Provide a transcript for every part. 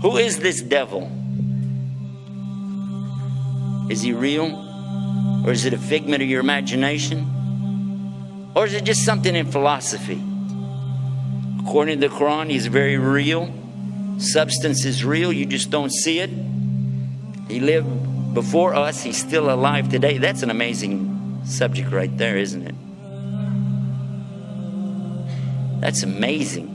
Who is this devil? Is he real? Or is it a figment of your imagination? Or is it just something in philosophy? According to the Quran, he's very real. Substance is real, you just don't see it. He lived before us, he's still alive today. That's an amazing subject right there, isn't it? That's amazing.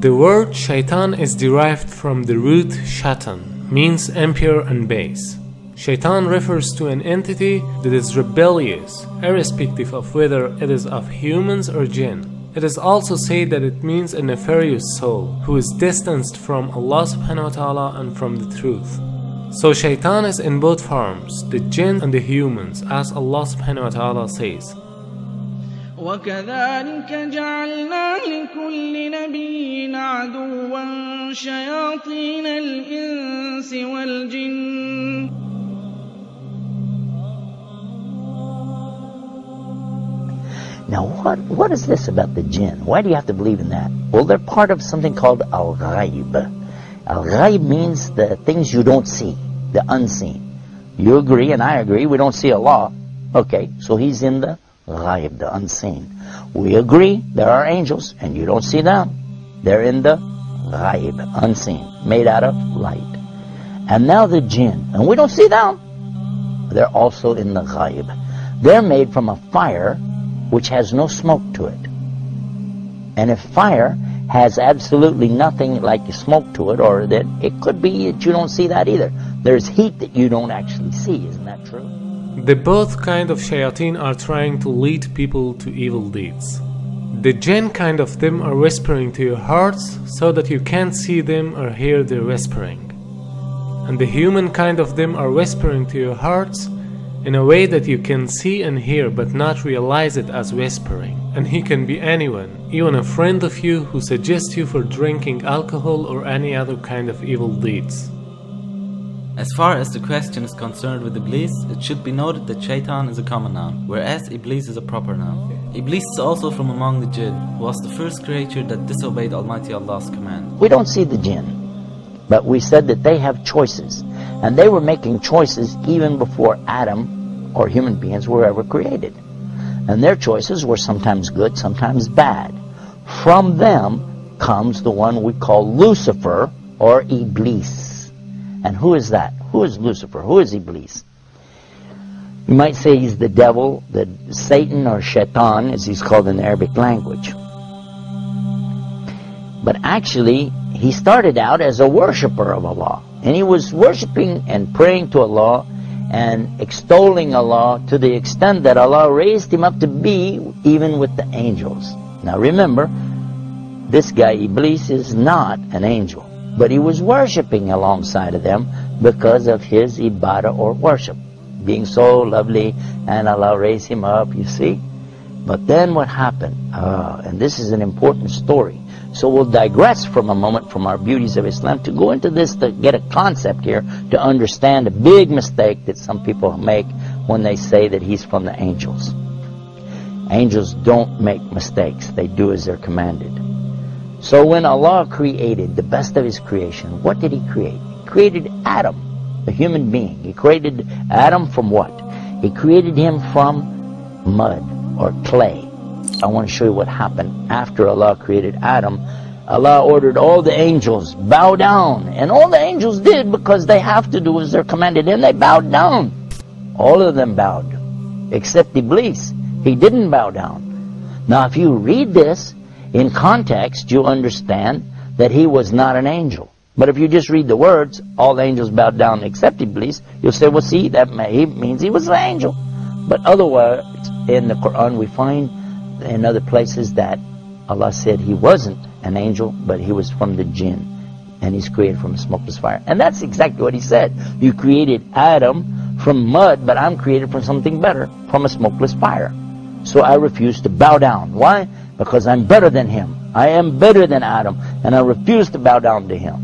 The word shaitan is derived from the root shaitan, means impure and base. Shaitan refers to an entity that is rebellious, irrespective of whether it is of humans or jinn. It is also said that it means a nefarious soul who is distanced from Allah subhanahu wa ta'ala and from the truth. So shaitan is in both forms, the jinn and the humans, as Allah subhanahu wa ta'ala says. وَكَذَلِكَ جَعَلْنَا لِكُلِّ نَبِيٍّ عَدُوًّا شَيَاطِينَ الْإِنسِ وَالْجِنِّ. Now what is this about the jinn? Why do you have to believe in that? Well, they're part of something called al-ghaib. Al-ghaib means the things you don't see, the unseen. You agree and I agree, we don't see Allah. Okay, so he's in the ghaib, the unseen. We agree there are angels and you don't see them. They're in the ghaib, unseen, made out of light. And now the jinn, and we don't see them. They're also in the ghaib. They're made from a fire which has no smoke to it. And if fire has absolutely nothing like smoke to it, or that it could be that you don't see that either. There's heat that you don't actually see, isn't that true? The both kind of shayateen are trying to lead people to evil deeds. The jinn kind of them are whispering to your hearts so that you can't see them or hear their whispering. And the human kind of them are whispering to your hearts in a way that you can see and hear but not realize it as whispering. And he can be anyone, even a friend of you who suggests you for drinking alcohol or any other kind of evil deeds. As far as the question is concerned with Iblis, it should be noted that Shaitan is a common noun, whereas Iblis is a proper noun. Iblis is also from among the jinn, who was the first creature that disobeyed Almighty Allah's command. We don't see the jinn, but we said that they have choices. And they were making choices even before Adam or human beings were ever created. And their choices were sometimes good, sometimes bad. From them comes the one we call Lucifer or Iblis. And who is that? Who is Lucifer? Who is Iblis? You might say he's the devil, the Satan or Shaitan as he's called in the Arabic language. But actually he started out as a worshipper of Allah. And he was worshiping and praying to Allah and extolling Allah to the extent that Allah raised him up to be even with the angels. Now remember, this guy Iblis is not an angel, but he was worshiping alongside of them because of his ibadah or worship, being so lovely, and Allah raised him up, you see. But then what happened? And this is an important story. So we'll digress from a moment from our beauties of Islam to go into this to get a concept here to understand a big mistake that some people make when they say that he's from the angels. Angels don't make mistakes. They do as they're commanded. So when Allah created the best of His creation, what did He create? He created Adam, a human being. He created Adam from what? He created him from mud or clay. I want to show you what happened after Allah created Adam. Allah ordered all the angels, bow down. And all the angels did because they have to do as they're commanded. And they bowed down. All of them bowed. Except Iblis. He didn't bow down. Now if you read this in context, you understand that he was not an angel. But if you just read the words, all the angels bowed down except Iblis, you'll say, well see, that means he was an angel. But otherwise, in the Quran we find in other places that Allah said he wasn't an angel, but he was from the jinn, and he's created from a smokeless fire. And that's exactly what he said. You created Adam from mud, but I'm created from something better, from a smokeless fire. So I refuse to bow down. Why? Because I'm better than him. I am better than Adam, and I refuse to bow down to him.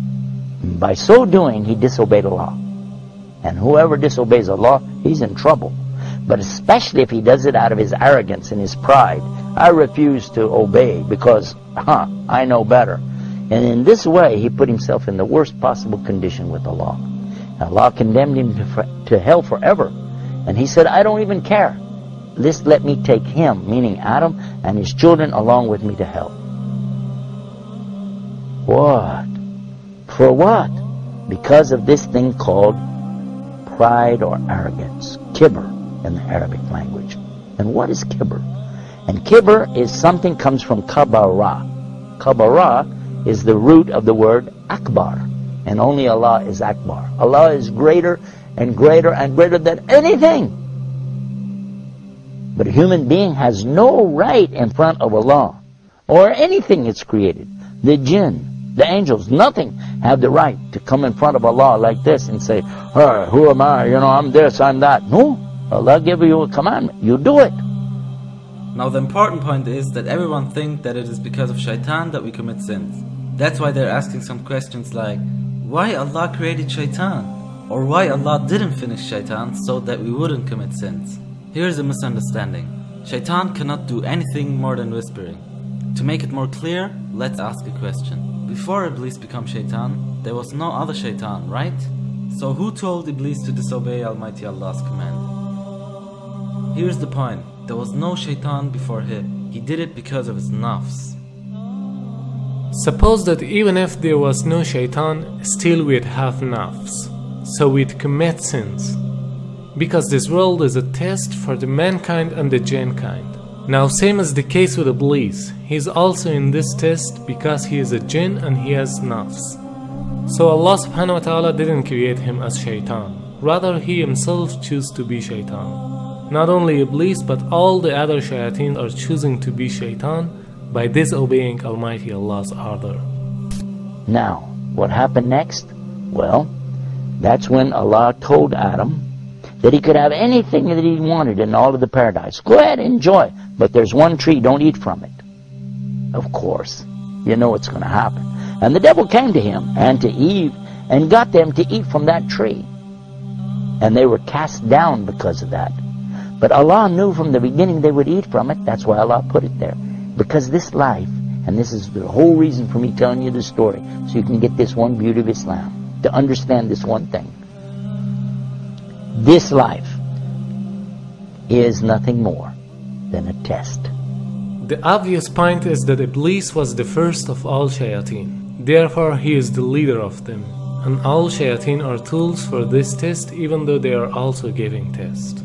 And by so doing, he disobeyed Allah. And whoever disobeys Allah, he's in trouble. But especially if he does it out of his arrogance and his pride. I refuse to obey because, I know better. And in this way, he put himself in the worst possible condition with Allah. Allah condemned him to hell forever. And he said, I don't even care. Just let me take him, meaning Adam, and his children along with me to hell. What? For what? Because of this thing called pride or arrogance. Kibr in the Arabic language. And what is kibr? And kibr is something comes from kabara. Kabara is the root of the word akbar. And only Allah is akbar. Allah is greater and greater and greater than anything. But a human being has no right in front of Allah or anything that's created. The jinn, the angels, nothing have the right to come in front of Allah like this and say, hey, who am I? I'm this, I'm that. No. Allah gave you a commandment. You do it. Now the important point is that everyone thinks that it is because of shaitan that we commit sins. That's why they're asking some questions like, why Allah created shaitan? Or why Allah didn't finish shaitan so that we wouldn't commit sins? Here's a misunderstanding. Shaitan cannot do anything more than whispering. To make it more clear, let's ask a question. Before Iblis became shaitan, there was no other shaitan, right? So who told Iblis to disobey Almighty Allah's command? Here's the point. There was no shaitan before him. He did it because of his nafs. Suppose that even if there was no shaitan, still we'd have nafs. So we'd commit sins. Because this world is a test for the mankind and the jinn kind. Now same as the case with Iblis, he is also in this test because he is a jinn and he has nafs. So Allah subhanahu wa ta'ala didn't create him as shaitan. Rather he himself chose to be shaitan. Not only Iblis but all the other shayateen are choosing to be shaitan by disobeying Almighty Allah's order. Now, what happened next? Well, that's when Allah told Adam that he could have anything that he wanted in all of the paradise. Go ahead, enjoy. But there's one tree, don't eat from it. Of course, you know what's going to happen. And the devil came to him and to Eve and got them to eat from that tree. And they were cast down because of that. But Allah knew from the beginning they would eat from it. That's why Allah put it there. Because this life, and this is the whole reason for me telling you this story, so you can get this one beauty of Islam, to understand this one thing. This life is nothing more than a test. The obvious point is that Iblis was the first of all shayateen. Therefore, he is the leader of them. And all shayateen are tools for this test, even though they are also giving test.